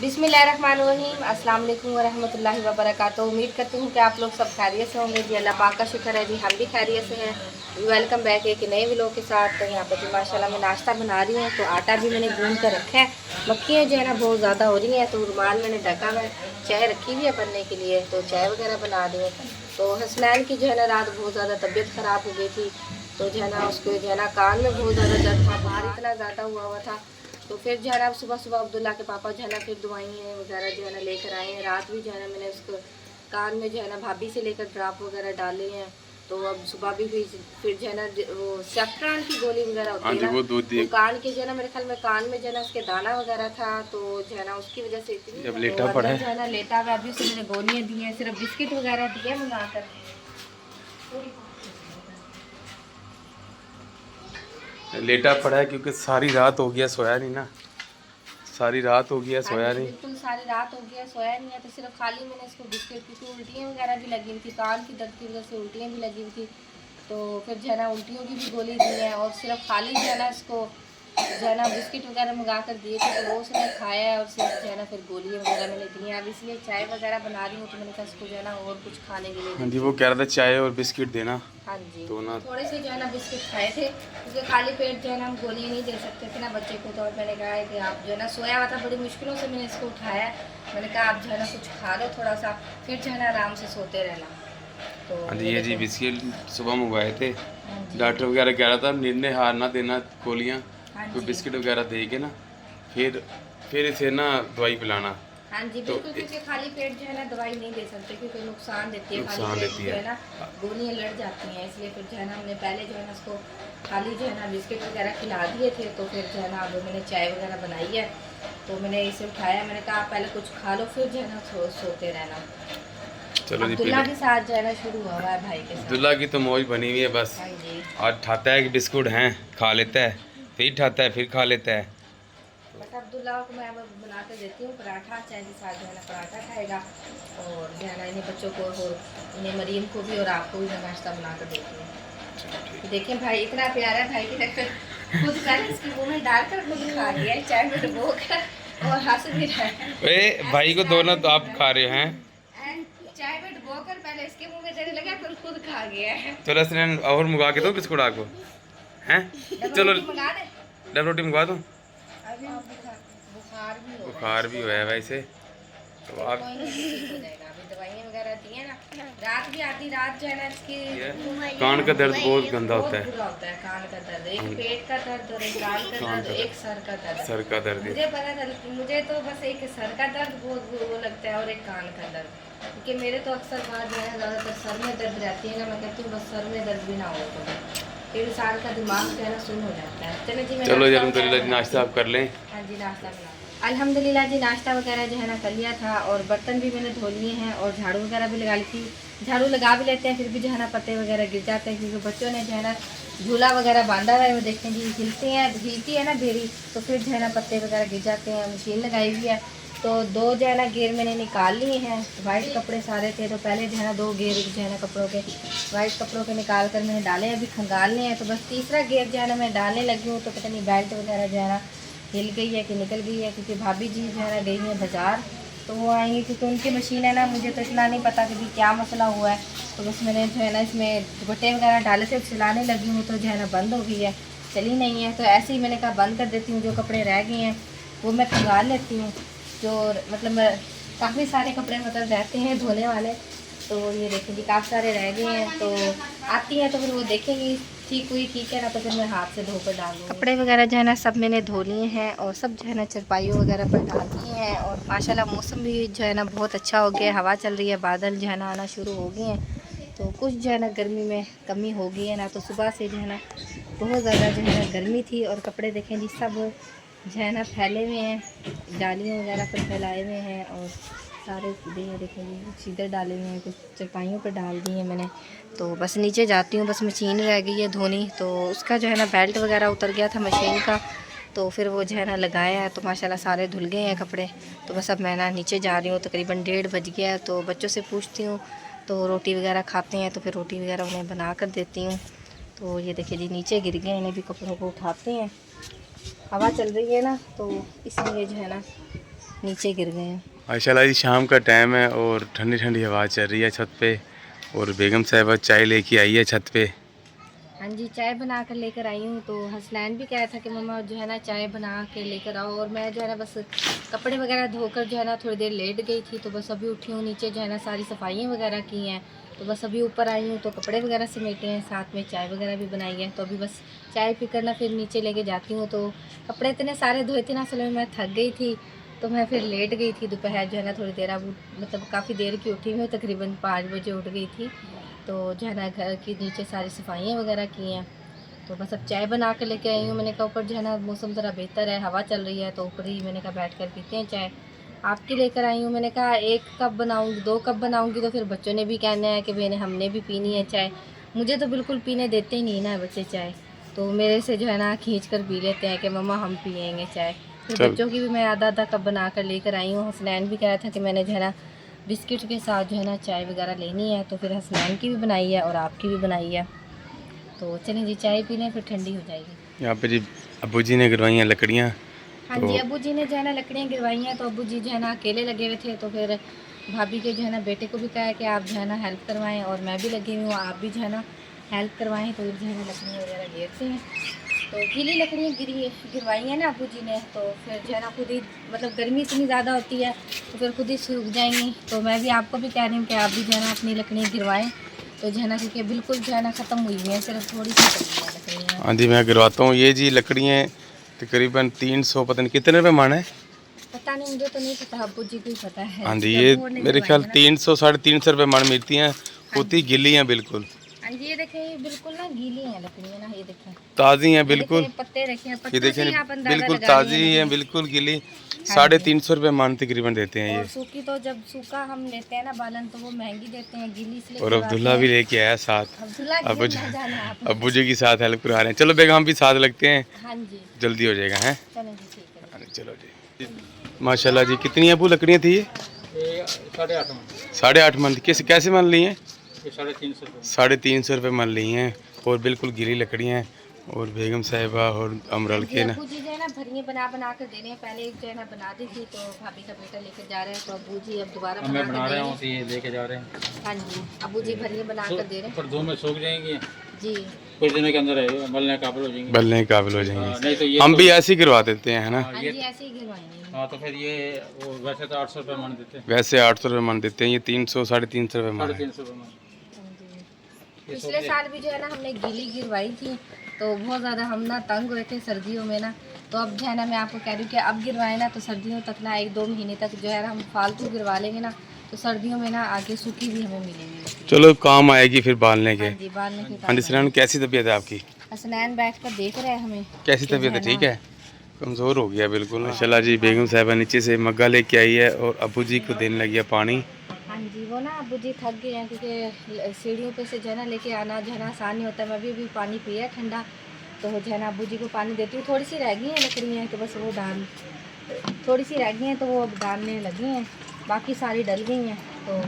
बिस्मिल्लाहिर्रहमानिर्रहीम, अस्सलाम वालेकुम वरहमतुल्लाहि वबरकातुहू। उम्मीद करती हूँ कि आप लोग सब खैरियत से होंगे जी। अल्लाह पाक का शुक्र है जी, हम भी खैरियत से हैं। वेलकम बैक एक नए व्लॉग के साथ। तो यहाँ पर जी माशाल्लाह मैं नाश्ता बना रही हूँ। तो आटा भी मैंने गूंद कर रखा है। मक्खियाँ जो है ना बहुत ज़्यादा हो रही हैं, तो रुमाल मैंने ढका हुआ है। चाय रखी हुई है बनने के लिए, तो चाय वगैरह बना दी है। तो हसनैन की जो है ना रात बहुत ज़्यादा तबीयत ख़राब हो गई थी। तो जो है ना उसको जो है ना कान में बहुत ज़्यादा दर्द था, बाहर इतना ज़्यादा हुआ था। तो फिर जो है ना सुबह सुबह अब्दुल्ला के पापा जो है ना फिर दवाइयाँ वगैरह जो है ना लेकर आए हैं। रात भी जो है ना मैंने उसको कान में जो है ना भाभी से लेकर ड्रॉप वगैरह डाले हैं। तो अब सुबह भी फिर जो है ना वो सेफ्ट्रान की गोली वगैरह होती है ना, वो कान के जो है ना मेरे ख्याल में कान में जो है ना उसके दाना वगैरह था। तो जो है ना उसकी वजह से इतनी जब लेटा तो पड़ा जो है ना लेटा हुआ। अभी उसे मैंने गोलियाँ दी हैं, सिर्फ बिस्किट वगैरह दिए मंगा कर। लेटा पड़ा है क्योंकि सारी रात हो गया सोया नहीं ना। सारी रात हो गया सोया नहीं। बिल्कुल सारी रात हो गया सोया नहीं है। तो सिर्फ खाली मैंने इसको बिस्किट, क्योंकि उल्टियाँ वगैरह भी लगी हुई थी, कान की दर्द की वजह से उल्टियाँ भी लगी हुई थी। तो फिर जो है ना उल्टियों की भी गोली दी है, और सिर्फ खाली जो है ना इसको जो है ना बिस्किट वगैरह मंगा कर दिए थे। तो वो उसने खाया है, और सिर्फ जो है ना फिर गोलियाँ वगैरह मैंने दी हैं। अब इसलिए चाय वगैरह बना रही हूँ। तो मैंने कहा इसको जो है ना और कुछ खाने के लिए हाँ जी, वो कह रहा था चाय और बिस्किट देना। हाँ जी, तो ना थोड़े से जो है ना बिस्किट खाए थे, क्योंकि खाली पेट जो है ना हम गोलियाँ नहीं दे सकते थे ना बच्चे को। तो मैंने कहा है कि आप जो है ना सोया हुआ था, बड़ी मुश्किलों से मैंने इसको उठाया। मैंने कहा आप जो है ना कुछ खा लो थोड़ा सा, फिर जो है ना आराम से सोते रहना। तो हाँ जी, ये जी बिस्किट सुबह मंगवाए थे। हाँ जी, डॉक्टर वगैरह कह रहा था निर्णय हार ना देना गोलियाँ, हाँ कोई जी, बिस्किट वगैरह दे के ना फिर इसे ना दवाई पिलाना। हाँ जी तो बिल्कुल, क्योंकि खाली पेट जो है ना दवाई नहीं दे सकते, क्योंकि नुकसान देती है खाली नुकसान पेट देती जो है। है ना, गोलियाँ लड़ जाती हैं। इसलिए फिर जो है ना हमने पहले जो है ना उसको खाली जो है ना बिस्किट वगैरह खिला दिए थे। तो फिर जो है ना अब मैंने चाय वगैरह बनाई है। तो मैंने इसे उठाया, मैंने कहा आप पहले कुछ खा लो, फिर जो है ना सोते रहना। चलो जी, अब्दुल्ला के साथ जो है ना शुरू हुआ हुआ है भाई के साथ। अब्दुल्ला की तो मौज बनी हुई है बस। हाँ जी, आज ठाता है कि बिस्कुट हैं, खा लेता है, फिर ठाता है, फिर खा लेता है। बस अब्दुल्ला को मैं अब बना कर देती हूँ पराठा। चाय के साथ जो है ना पराठा खाएगा, और जो है ना इन्हें बच्चों को और इन्हें मरीम को भी और आपको भी मैं नाश्ता बना कर देती हूँ। तो देखिए भाई इतना प्यारा भाई के खुद कर इसकी मुँह में डालकर खुद खा गया है, चाय में डुबो कर, और हंस भी रहा है। भाई को दो ना, तो आप खा रहे हो हैं। चाय में डुबो कर पहले इसके मुँह में देने लगा, फिर खुद खा गया है। चलो इसने और मंगवा के दो बिस्कुट आपको हैं। चलो मंगा दे, डब रोटी मंगवा दूँ। अभी बुखार भी हो बुखार भी हुआ है वैसे तो आप कोई नहीं, ठीक हो जाएगा। अभी दवाइयाँ वगैरह दी है ना। रात भी आधी रात जो है ना इसकी कान का दर्द बहुत गंदा बहुत होता है। बुरा होता है। कान का दर्द, एक पेट का दर्द और एक कान का दर्द, एक सर का दर्द। सर का दर्द है। मुझे पता था, मुझे तो बस एक सर का दर्द बहुत वो लगता है, और एक कान का दर्द। क्योंकि मेरे तो अक्सर बात जो है ज़्यादातर सर में दर्द रहती है ना। मैं कहती हूँ बस सर में दर्द भी ना हो, तो फिर इंसान का दिमाग जो है ना सुन हो जाता है। चलो जी, मैं चलो जी, नाश्ता अल्हम्दुलिल्लाह जी, वगैरह नाश्ता आप कर लें। हाँ जी, नाश्ता बना अल्हम्दुलिल्लाह जी, नाश्ता वगैरह जो है ना कर लिया था, और बर्तन भी मैंने धो लिए हैं, और झाड़ू वगैरह भी लगा ली थी। झाड़ू लगा भी लेते हैं, फिर भी जो है ना पत्ते वगैरह गिर जाते हैं, क्योंकि बच्चों ने जो है ना झूला वगैरह बांधा हुआ है। वो देखते हैं जी हिलती है ना बेरी, तो फिर जो है ना पत्ते वगैरह गिर जाते हैं। मशीन लगाई हुई है, तो दो जो है ना गेर मैंने निकाल लिए हैं। वाइट कपड़े सारे थे, तो पहले जो है ना 2 गेर जो है ना कपड़ों के, वाइट कपड़ों के निकाल कर मैंने डाले, अभी खंगालने हैं। तो बस तीसरा गेर जो है ना मैं डालने लगी हूँ। तो पता नहीं बेल्ट वगैरह जो है ना हिल गई है कि निकल गई है, क्योंकि भाभी जी जो है ना गई हैं बाज़ार। तो वो आएंगी, क्योंकि उनकी मशीन है ना, मुझे तो इतना नहीं पता कि भी क्या मसला हुआ है। तो बस मैंने जो है ना इसमें दुपट्टे वगैरह डाले थे, चलाने लगी हूँ, तो जो है ना बंद हो गई है, चली नहीं है। तो ऐसे ही मैंने कहा बंद कर देती हूँ, जो कपड़े रह गए हैं वो मैं खंगाल लेती हूँ। जो मतलब काफ़ी सारे कपड़े मतलब रहते हैं धोने वाले। तो ये देखें जी काफ़ी सारे रह गए हैं। तो आती है तो फिर वो देखेंगी, ठीक हुई ठीक है ना, तो फिर मैं हाथ से धोकर डाल दूँगी। कपड़े वगैरह जो है ना सब मैंने धो लिए हैं, और सब जो है ना चरपाइयों वगैरह पर डाल दिए हैं। और माशाल्लाह मौसम भी जो है ना बहुत अच्छा हो गया, हवा चल रही है, बादल जो है ना आना शुरू हो गए हैं। तो कुछ जो है ना गर्मी में कमी हो गई है ना। तो सुबह से जो है ना बहुत ज़्यादा जो है ना गर्मी थी, और कपड़े देखें जी सब जो है ना फैले हुए हैं, जालियों वगैरह पर फैलाए हुए हैं, और सारे देखेंगे सीधे डाले हुए हैं, कुछ चरपाइयों पर डाल दिए हैं मैंने। तो बस नीचे जाती हूँ, बस मशीन रह गई है धोनी। तो उसका जो है ना बेल्ट वगैरह उतर गया था मशीन का, तो फिर वो जो है ना लगाया है। तो माशाल्लाह सारे धुल गए हैं कपड़े। तो बस अब मैं ना नीचे जा रही हूँ, तकरीबन 1:30 बज गया है। तो बच्चों से पूछती हूँ, तो रोटी वगैरह खाते हैं, तो फिर रोटी वगैरह उन्हें बना कर देती हूँ। तो ये देखिए जी नीचे गिर गए, इन्हें भी कपड़ों को उठाते हैं। हवा चल रही है ना, तो इसलिए जो है ना नीचे गिर गए हैं। माशाल्लाह जी शाम का टाइम है और ठंडी ठंडी हवा चल रही है छत पे और बेगम साहिबा चाय लेके आई है छत पे। हाँ जी, चाय बना कर लेकर आई हूँ। तो हसनैन भी कहा था कि मम्मा जो है ना चाय बना के लेकर आओ, और मैं जो है ना बस कपड़े वगैरह धोकर जो है ना थोड़ी देर लेट गई थी। तो बस अभी उठी हूँ, नीचे जो है ना सारी सफाइयाँ वगैरह की हैं। तो बस अभी ऊपर आई हूँ तो कपड़े वगैरह समेटे हैं, साथ में चाय वगैरह भी बनाई है। तो अभी बस चाय पी कर ना फिर नीचे लेके जाती हूँ। तो कपड़े इतने सारे धोए थे ना, असल में मैं थक गई थी तो मैं फिर लेट गई थी। दोपहर जो है ना थोड़ी देर, अब मतलब काफ़ी देर की उठी हूँ, तकरीबन 5 बजे उठ गई थी। तो जो है ना घर की नीचे सारी सफाइयाँ वगैरह की हैं। तो बस अब चाय बना के लेके आई हूँ। मैंने कहा ऊपर जो है ना मौसम ज़रा बेहतर है, हवा चल रही है, तो ऊपर ही मैंने कहा बैठ कर पीते हैं चाय। आपकी लेकर आई हूँ। मैंने कहा 1 कप बनाऊँगी, 2 कप बनाऊँगी तो फिर बच्चों ने भी कहना है कि भाई हमने भी पीनी है चाय। मुझे तो बिल्कुल पीने देते ही नहीं ना बच्चे चाय, तो मेरे से जो है ना खींच कर पी लेते हैं कि मम्मा हम पियेंगे चाय। फिर चल। बच्चों की भी मैं आधा आधा कप बना कर लेकर आई हूँ। हसनैन भी कह रहा था कि मैंने जो है ना बिस्किट के साथ जो है ना चाय वगैरह लेनी है, तो फिर हसनैन की भी बनाई है और आपकी भी बनाई है। तो चलें जी चाय पी लें, फिर ठंडी हो जाएगी। यहाँ पे जी अबू जी ने गिरवाई हैं लकड़ियाँ। हाँ जी, अबू जी ने जो है ना लकड़ियाँ गिरवाई हैं। तो अबू जी जो है ना अकेले लगे हुए थे, तो फिर भाभी के जो है ना बेटे को भी कहा है कि आप जो है ना हेल्प करवाएं, और मैं भी लगी हुई हूँ, आप भी जो है ना हेल्प करवाएं। तो जो है ना लकड़ियाँ वगैरह घेरते हैं। तो गीली लकड़ियाँ गिरवाई हैं ना अबू जी ने, तो फिर जो है ना खुद ही, मतलब गर्मी इतनी ज़्यादा होती है तो फिर खुद ही सूख जाएंगी। तो मैं भी आपको भी कह रही हूँ कि आप भी जो है ना अपनी लकड़ियाँ गिरवाएँ। तो जो है ना क्योंकि बिल्कुल जो है ना ख़त्म हुई हुई हैं, सिर्फ थोड़ी सी पड़ी हैं लकड़ियाँ। हाँ जी मैं गिरवाता हूँ। ये जी लकड़ियाँ तकरीबन 300 पता नहीं कितने रुपये मन है। पता नहीं, मुझे तो नहीं पता, अब्बू जी को ही पता है। हाँ जी जी, ये अब्बू और ने मेरे गिरवाई ख्याल है ना। 300 350 रुपये मन मिलती हैं। हाँ होती जी, गिली हैं बिल्कुल। हाँ जी, ये देखें, ये बिल्कुल ना गीली हैं लकड़ियाँ ना, ये देखें, ताज़ी हैं ये बिल्कुल। देखें पत्ते रखे हैं, ये पत्तों से देखें ही आप अंदाज़ा बिल्कुल लगा रही हैं ताज़ी हैं लकड़ी। बिल्कुल गिली। हाँ जी, 350 रुपये मन तकरीबन देते हैं और ये। सूखी तो जब सूखा हम लेते हैं ना बालन, तो वो महंगी देते हैं, गीली इसलिए और गिरवाते अब्दुल्ला भी हैं। लेके आया साथ। अब्दुल्ला अबू की जी ना जाने आप। अबू जी के साथ हेल्प करवा रहे हैं। चलो बेगम हम भी साथ लगते हैं, हाँ जी, जल्दी हो जाएगा हैं। चलें जी, ठीक है। हाँ जी, चलो जी। माशाल्लाह जी कितनी अबू लकड़ियाँ थी ये? 8.5 मन। 8.5 मन। कैसे कैसे मन ली हैं? ये 350 रुपये। 350 रुपये मन ली हैं और बिल्कुल गिली लकड़ियाँ हैं। और बेगम साहिबा और हाँ अमरल जी, के ना अब्बू जी जो है ना भरियाँ बना बना कर दे रहे हैं। पहले एक जो है ना बना दी थी, तो भाभी का बेटा लेकर जा रहा है, तो अब्बू जी अब दोबारा अब मैं बना बना कर दे रहा रहे हूँ हैं। तो ये लेके जा रहे हैं। हाँ जी, अब्बू जी भरियाँ बना कर दे रहे हैं। पर 2 में सूख जाएंगी, जी, कुछ दिनों के अंदर मलने काबिल हो जाएंगी। बलने के काबिल हो हाँ, जाएंगे। नहीं तो ये हम तो, भी ऐसे ही करवा देते हैं है ना। हाँ, हाँ ये जी, ऐसे ही गिरवाएंगे। हाँ तो फिर ये वो वैसे तो 800 रुपये मन देते हैं। वैसे 800 रुपये मन देते हैं, ये 300 350 रुपये मन है। 350 रुपये मन। हाँ जी, ये पिछले साल भी जो है ना हमने गीली गिरवाई थी, तो बहुत ज़्यादा हम ना तंग हुए थे सर्दियों में ना। तो अब जो है ना मैं आपको कह रही हूँ कि अब गिरवाए ना तो सर्दियों तक ना 1-2 महीने तक जो है ना हम फालतू गिरवा लेंगे ना, तो सर्दियों में ना आगे सूखी भी हमें मिलेंगी। चलो काम आएगी फिर बालने के। हाँ जी, बालने के हाँ जी काम सनान कैसी तबीयत है आपकी? हसनैन बैठ कर देख रहे हैं हमें। कैसी कि जो तबीयत है? ठीक ना, है। कमज़ोर हो गया बिल्कुल। माशाल्लाह जी बेगम साहिबा नीचे से मग्गा लेके आई है और अबू जी को देने लगी है पानी। हाँ जी, वो ना अब्बू जी थक गए हैं, क्योंकि सीढ़ियों पे से जो है ना लेके आना जो है ना आसान नहीं होता है। मैं भी पानी पिया ठंडा, तो जो है ना अब्बू जी को पानी देती हूँ। थोड़ी सी रह गई हैं लकड़ियाँ, तो बस वो डाल, थोड़ी सी रह गई हैं तो वो अब डालने लगी हैं, बाकी सारी डल गई हैं। तो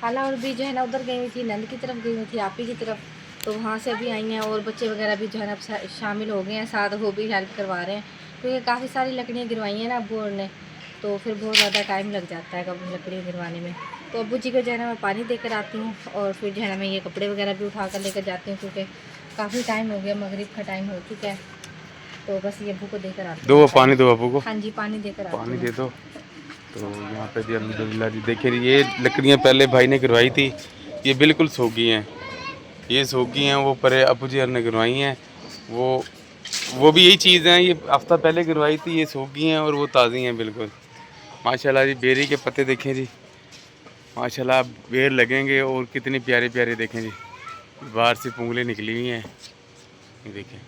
खाला और भी जो है ना उधर गई हुई थी, नंद की तरफ गई हुई थी, आपी की तरफ, तो वहाँ से अभी आई हैं। और बच्चे वगैरह भी जो है ना अब शामिल हो गए हैं साथ, वो भी हेल्प करवा रहे हैं, क्योंकि काफ़ी सारी लकड़ियाँ गिरवाई हैं ना अब्बू और ने, तो फिर बहुत ज़्यादा टाइम लग जाता है कब लकड़ियाँ गिरवाने में। तो अब्बू जी को जो है ना मैं पानी देकर आती हूँ, और फिर जो है ना मैं ये कपड़े वगैरह भी उठा कर लेकर जाती हूँ, क्योंकि काफ़ी टाइम हो गया, मगरिब का टाइम हो चुका है। तो बस ये अब्बू को देकर आती दो हूँ। पानी दो अबू को। हाँ जी, पानी देकर आती पानी हूँ। दे दो। तो यहाँ पे जी अल्हम्दुलिल्लाह जी देखिए ये लकड़ियाँ पहले भाई ने गिरवाई थी, ये बिल्कुल सूख गई हैं। ये सूख गई हैं, वो परे अबू जी ने गिरवाई हैं। वो भी यही चीज़ हैं, ये हफ्ता पहले गिरवाई थी, ये सूख गई हैं और वो ताज़ी हैं बिल्कुल। माशाल्लाह जी बेरी के पत्ते देखें जी, माशाल्लाह बेर लगेंगे और कितनी प्यारे प्यारे देखें जी, बाहर से पुंगले निकली हुई हैं, ये देखें।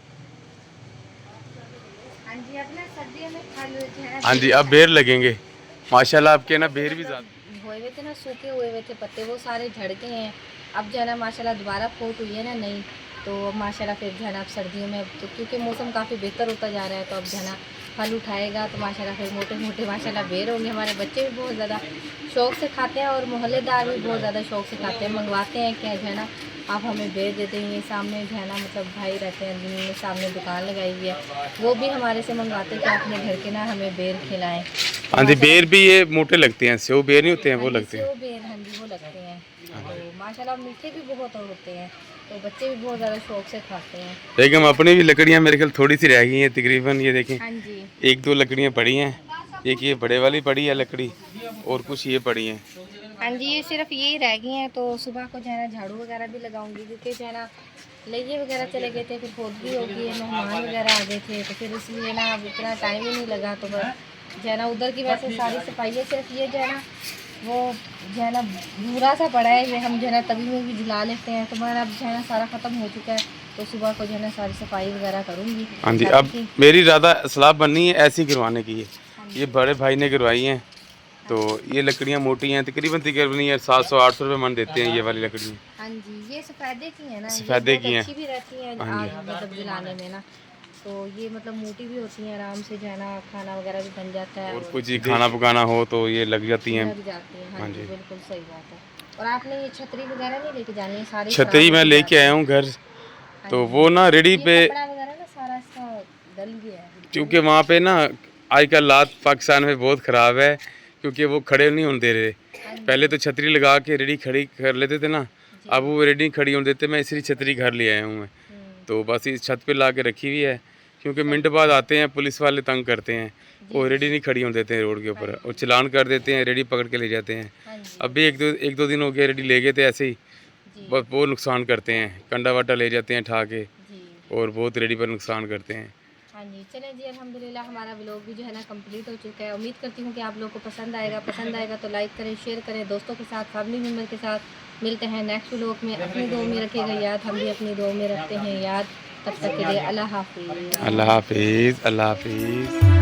हाँ जी, अब ना सर्दियों में फल जो है ना, हाँ जी अब बेर लगेंगे माशाल्लाह। आपके ना बेर भी ज़्यादा हुए हुए थे ना, सूखे हुए हुए थे पत्ते, वो सारे झड़ गए हैं। अब जो है ना माशाल्लाह दोबारा फूट हुई है ना नई, तो अब माशाल्लाह फिर जो है ना अब सर्दियों में, तो क्योंकि मौसम काफ़ी बेहतर होता जा रहा है, तो अब जो है ना फल उठाएगा तो माशाल्लाह फिर मोटे मोटे माशाल्लाह बेर होंगे। हमारे बच्चे भी बहुत ज़्यादा शौक़ से खाते हैं, और मोहल्लेदार भी बहुत ज़्यादा शौक़ से खाते हैं, मंगवाते हैं कि जो है ना आप हमें बेर दे देंगे। सामने जो है ना मतलब भाई रहते हैं जिन्होंने सामने दुकान लगाई हुई है, वो भी हमारे से मंगवाते हैं कि अपने घर के ना हमें बेर खिलाएँ। हाँ जी, बेर भी ये मोटे लगते हैं, सेव बेर नहीं होते हैं, वो लगते हैं। सेव बेर, हाँ जी, वो लगते हैं। तो माशाल्लाह मीठे भी बहुत होते हैं, तो बच्चे भी बहुत ज़्यादा शौक से खाते हैं। लेकिन अपनी भी लकड़ियाँ मेरे ख्याल थोड़ी सी रह गई हैं तकरीबन, ये देखें हाँ जी, 1-2 लकड़ियाँ पड़ी हैं, एक ये बड़े वाली पड़ी है लकड़ी और कुछ ये पड़ी हैं। हाँ जी, ये सिर्फ यही रह गई हैं। तो सुबह को जो है ना झाड़ू वगैरह भी लगाऊंगी, क्योंकि जो है ना लइये वगैरह चले गए थे, फिर खोदगी होगी, मेहमान वगैरह आ गए थे, तो फिर इसलिए ना अब इतना टाइम ही नहीं लगा। तो बस जो है ना उधर की वैसे सारी सफाई है, सिर्फ ये जो है ना वो जो है ना बुरा सा पड़ा है, ये हम जो है ना तभी में भी जला लेते हैं। तो मगर अब जो है ना सारा ख़त्म हो चुका है, तो सुबह को जो है ना सारी सफाई वगैरह करूँगी। हाँ जी, अब मेरी ज़्यादा सलाह बननी है ऐसी करवाने की है। ये बड़े भाई ने करवाई हैं, तो ये लकड़ियाँ मोटी हैं, तकरीबन ये 700-800 रुपये मन देते हैं ये वाली लकड़ियाँ। हाँ जी, ये सफ़ेदे की है ना, सफ़ेदे ये की हैं। अच्छी भी रहती हैं आग मतलब जलाने में ना। तो ये मतलब मोटी भी होती हैं, आराम से जो है ना खाना वगैरह भी बन जाता है और कुछ ही खाना पकाना हो तो ये लग जाती हैं। लग जाती हैं। हाँ जी, बिल्कुल सही बात है। और आपने ये छतरी वगैरह नहीं लेके जानी है, सारी छतरी मैं लेके आया हूँ घर, तो वो ना रेडी पे, कपड़ा वगैरह ना सारा इसका डल गया है। क्योंकि वहाँ पे ना आजकल हालात पाकिस्तान में बहुत ख़राब है, क्योंकि वो खड़े नहीं होने दे रहे। पहले तो छतरी लगा के रेडी खड़ी कर लेते थे ना, अब वो रेडी खड़ी होने देते। मैं इसलिए छतरी घर ले आया हूँ मैं, तो बस इस छत पे ला के रखी हुई है, क्योंकि मिनट बाद आते हैं पुलिस वाले, तंग करते हैं, वो रेडी नहीं खड़ी होने देते हैं रोड के ऊपर, और चलान कर देते हैं, रेडी पकड़ के ले जाते हैं। अभी एक दो दिन हो गए रेडी ले गए थे ऐसे ही, बस बहुत नुकसान करते हैं, कंडा वाटा ले जाते हैं ठा के, और बहुत रेडी पर नुकसान करते हैं। हाँ जी, चलें जी, अल्हम्दुलिल्लाह हमारा व्लॉग भी जो है ना कंप्लीट हो चुका है। उम्मीद करती हूँ कि आप लोगों को पसंद आएगा तो लाइक करें, शेयर करें, दोस्तों के साथ, फैमिली मेम्बर के साथ। मिलते हैं नेक्स्ट व्लॉग में। अपनी दुआ में रखिएगा याद, हम भी अपनी दुआ में रखते हैं याद। तब तक के लिए अल्लाह हाफिज़। अल्लाह हाफिज़, अल्लाह हाफिज़।